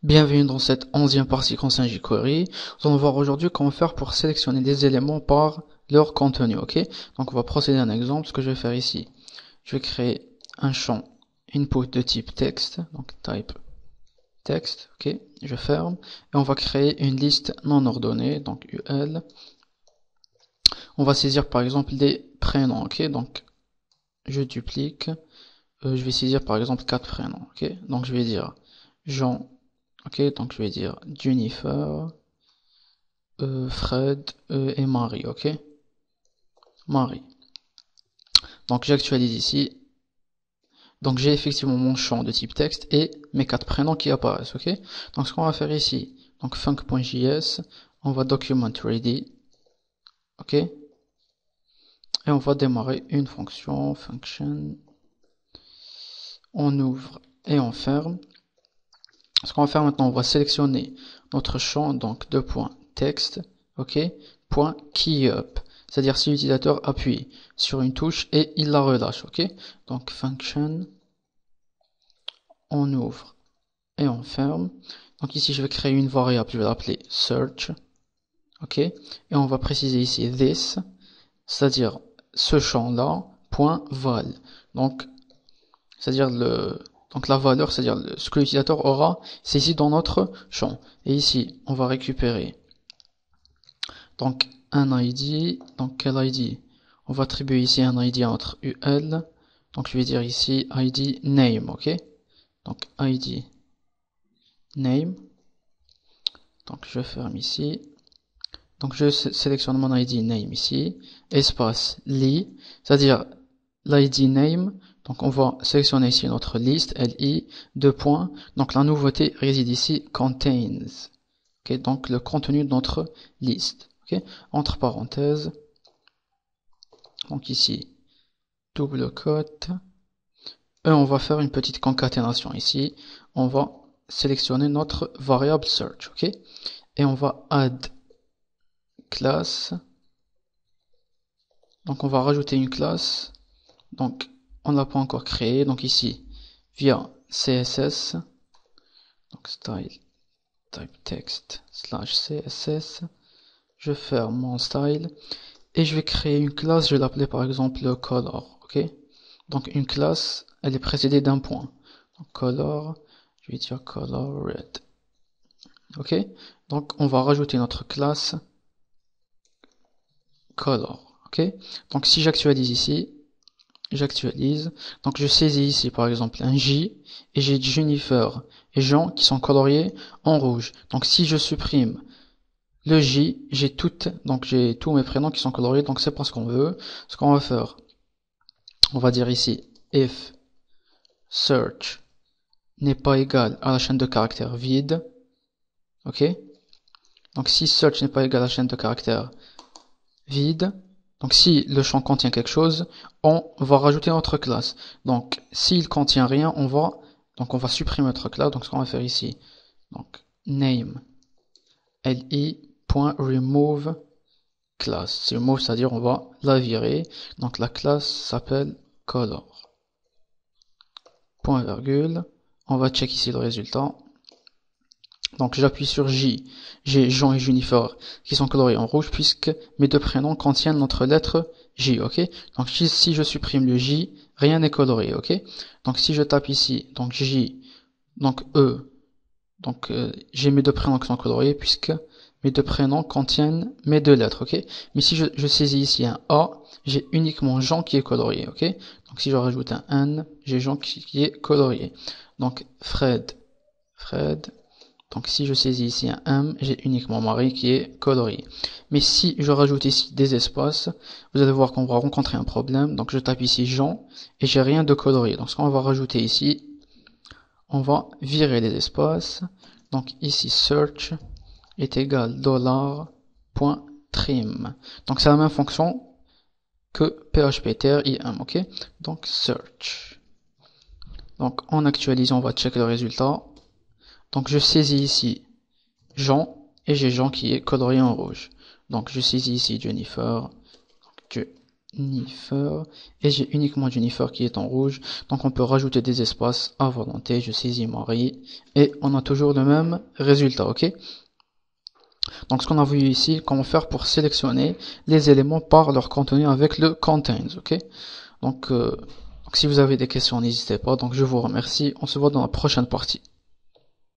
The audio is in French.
Bienvenue dans cette 11e partie concernant jQuery. Nous allons voir aujourd'hui comment faire pour sélectionner des éléments par leur contenu, ok? Donc on va procéder à un exemple. Ce que je vais faire ici, je vais créer un champ input de type texte, donc type text, ok? Je ferme et on va créer une liste non ordonnée, donc UL. On va saisir par exemple des prénoms, ok? Donc je duplique, je vais saisir par exemple 4 prénoms, ok? Donc je vais dire Jean. Ok, donc je vais dire Jennifer, Fred et Marie, ok? Marie. Donc j'actualise ici. Donc j'ai effectivement mon champ de type texte et mes 4 prénoms qui apparaissent, ok? Donc ce qu'on va faire ici, donc func.js, on va document ready, ok? Et on va démarrer une fonction, function, on ouvre et on ferme. Ce qu'on va faire maintenant, on va sélectionner notre champ, donc texte, ok, point keyup, c'est-à-dire si l'utilisateur appuie sur une touche et il la relâche, ok. Donc function, on ouvre et on ferme. Donc ici je vais créer une variable, je vais l'appeler search, ok, et on va préciser ici this, c'est-à-dire ce champ-là, point val, donc c'est-à-dire donc la valeur, c'est-à-dire ce que l'utilisateur aura, c'est ici dans notre champ. Et ici, on va récupérer donc un ID. Donc quel ID? On va attribuer ici un ID à notre UL. Donc je vais dire ici ID name, ok? Donc ID name. Donc je ferme ici. Donc je sélectionne mon ID name ici. Espace li, c'est-à-dire l'ID name. Donc on va sélectionner ici notre liste, li, deux points. Donc la nouveauté réside ici, contains. Okay, donc le contenu de notre liste. Okay, entre parenthèses. Donc ici, double quote. Et on va faire une petite concaténation ici. On va sélectionner notre variable search. Ok, et on va add class. Donc on va rajouter une classe. Donc on ne l'a pas encore créé. Donc ici, via CSS, donc style type text slash CSS, je ferme mon style et je vais créer une classe, je vais l'appeler par exemple color, ok? Donc une classe, elle est précédée d'un point. Donc color, je vais dire color red, ok? Donc on va rajouter notre classe color, ok? Donc si j'actualise ici, j'actualise, donc je saisis ici par exemple un J et j'ai Jennifer et Jean qui sont coloriés en rouge. Donc si je supprime le J, j'ai tous mes prénoms qui sont coloriés, donc c'est pas ce qu'on veut. Ce qu'on va faire, on va dire ici if search n'est pas égal à la chaîne de caractères vide, ok? Donc si search n'est pas égal à la chaîne de caractères vide, donc si le champ contient quelque chose, on va rajouter notre classe. Donc s'il contient rien, on va supprimer notre classe. Donc ce qu'on va faire ici, donc name li.remove class. C'est remove, c'est-à-dire on va la virer. Donc la classe s'appelle color. Point virgule. On va check ici le résultat. Donc j'appuie sur J. J'ai Jean et Jennifer qui sont colorés en rouge puisque mes deux prénoms contiennent notre lettre J, ok? Donc si je supprime le J, rien n'est coloré, ok? Donc si je tape ici, donc J, donc E, donc j'ai mes deux prénoms qui sont colorés puisque mes deux prénoms contiennent mes deux lettres, ok? Mais si je saisis ici un A, j'ai uniquement Jean qui est colorié, ok? Donc si je rajoute un N, j'ai Jean qui est colorié. Donc Fred. Donc si je saisis ici un M, j'ai uniquement Marie qui est coloriée. Mais si je rajoute ici des espaces, vous allez voir qu'on va rencontrer un problème. Donc je tape ici Jean et j'ai rien de colorié. Donc ce qu'on va rajouter ici, on va virer les espaces. Donc ici search est égal $.trim. Donc c'est la même fonction que php-im, ok? Donc search. Donc en actualisant, on va checker le résultat. Donc je saisis ici Jean et j'ai Jean qui est colorié en rouge. Donc je saisis ici Jennifer. Jennifer, et j'ai uniquement Jennifer qui est en rouge, donc on peut rajouter des espaces à volonté, je saisis Marie, et on a toujours le même résultat, ok? Donc ce qu'on a vu ici, comment faire pour sélectionner les éléments par leur contenu avec le contains, ok? Donc si vous avez des questions, n'hésitez pas, donc je vous remercie, on se voit dans la prochaine partie.